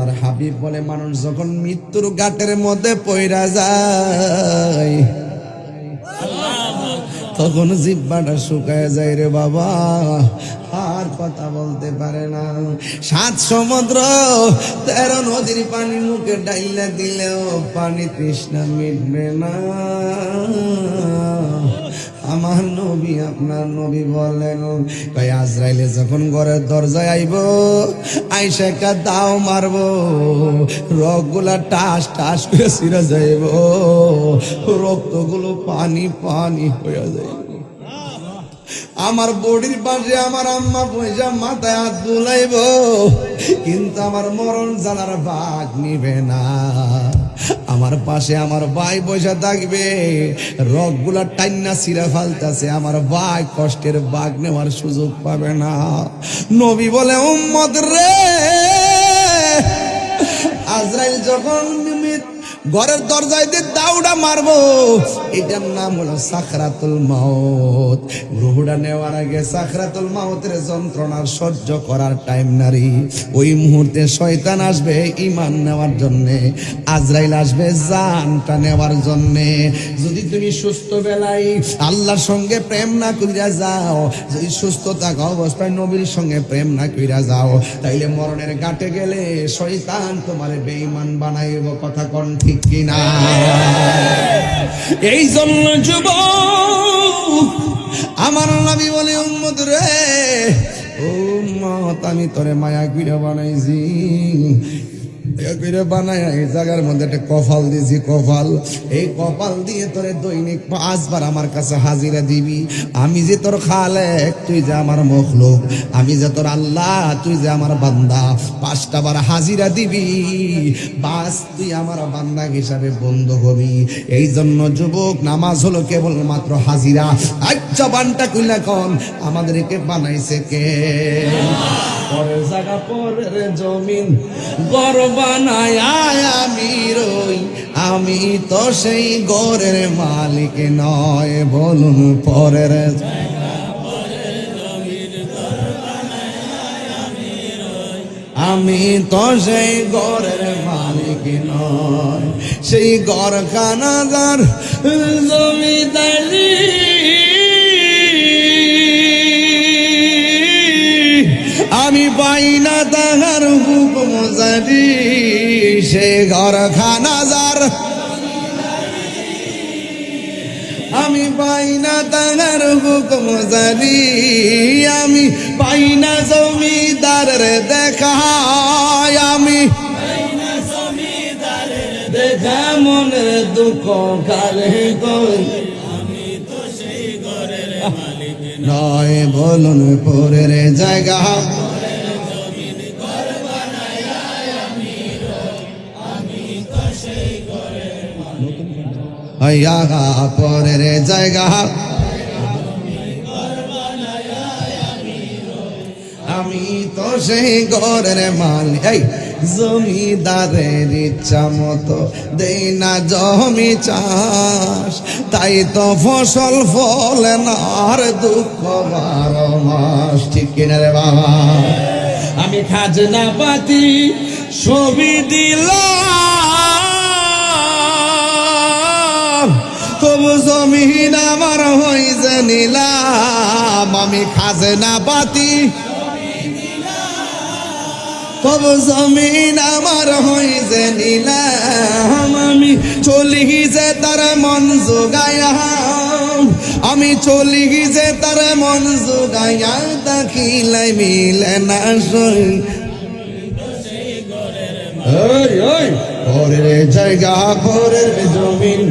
আল্লাহর হাবিব বলে মানুষ যখন মৃত্যুর ঘাটের মধ্যে পইরা যায় তখন জিহ্বাটা শুকায় যায় রে বাবা, আর কথা বলতে পারে না। 7 সমুদ্র 13 নদীর পানি মুখে ডাইলা দিলেও পানি তৃষ্ণা মিটবে না। আমার নবী আপনার নবী বলেন কই আজরাইলে যখন ঘরের দরজায় আইব আইসা একটা দাও মারব, রগগুলা টাস টাস করে ছিঁড়ে যাইব, রক্তগুলো পানি পানি হয়ে যাইব। আমার বডির পাশে আমার আম্মা পয়সা মাথায় হাত বুলাইব, কিন্তু আমার মরণ জানার ভাগ নিবে না। আমার পাশে আমার ভাই বসে থাকবে, রগগুলা টাইনা ছিঁড়ে ফালতাছে, আমার ভাই কষ্টের ভাগ নেওয়ার সুযোগ পাবে না। নবী বলে উম্মত রে, আজরাইল যখন ঘরের দরজায় দিয়ে দাউডা মারবো, এটার নাম হলো সাকরাতুল মাউত। রুহটা নেওয়ার আগে সাকরাতুল মাউতের যন্ত্রণার সহ্য করার টাইম নারী। ওই মুহূর্তে শয়তান আসবে ঈমান নেওয়ার জন্যে, আজরাইল আসবে জানটা নেওয়ার জন্যে। যদি তুমি সুস্থ বেলায় আল্লাহর সঙ্গে প্রেম না কইরা যাও, যদি সুস্থ থাকা অবস্থায় নবীর সঙ্গে প্রেম না কইরা যাও, তাইলে মরণের ঘাটে গেলে শয়তান তোমার বেঈমান বানাইব। কথা কোন ঠিক কিনা? এই জন্য যুবক আমার নবী বলে উম্মত রে, উম্মত আমি তোরে মায়া কইরা বানাইছি, বানায় এই জায়গার মধ্যে একটা কপাল দিয়েছি, কপাল। এই কপাল দিয়ে তোরে দৈনিক 5 বার আমার কাছে হাজিরা দিবি। আমি যে তোর খালেক, তুই যে আমার মখলুক, আমি যে তোর আল্লাহ, তুই যে আমার বান্দা, 5টা বার হাজিরা দিবি, বাস তুই আমার বান্দা হিসাবে বন্ধু হবি। এই জন্য যুবক নামাজ হলো কেবলমাত্র হাজিরা। আচ্ছা বানটা কইলা কোন আমাদেরকে বানাইছে কে? পরের জায়গা পরের জমিন ঘর বানায় আমি রই, আমি তো সেই ঘরের মালিক নয়। বলুন পরের আমি তো সেই ঘরের মালিক নয়। সেই ঘরখানাদার জমিদারি আমি পাই না তাহার হুকুম জারি। সে ঘরখানাদার আমি পাই না তাহার হুকুম জারি। আমি পাই না জমিদারের দেখা, আমি দেখা মনের দুঃখ কালে কই, আমি তো সেই ঘরের মালিক নয়। বলুন পরের জায়গা পরের জায়গা আমি তো সেই ঘরের মালিক। এই জমিদারের ইচ্ছা মতো দেই না জমি চাষ, তাই তো ফসল ফলে না আর দুঃখ 12 মাস। ঠিক কিনা রে বাবা? আমি খাজনা পাতি ছবি দিলাম, তবু জমিন আমার হইছে নিলাম। আমি খাজনা পাতি তবু জমিন আমার হইছে নিলাম। আমি চলি যে তার মন জোগায়া, আমি চলি যে তার মন জোগায়া, দেখিলাই মিলে না সই। পরের জায়গা পরের জমিন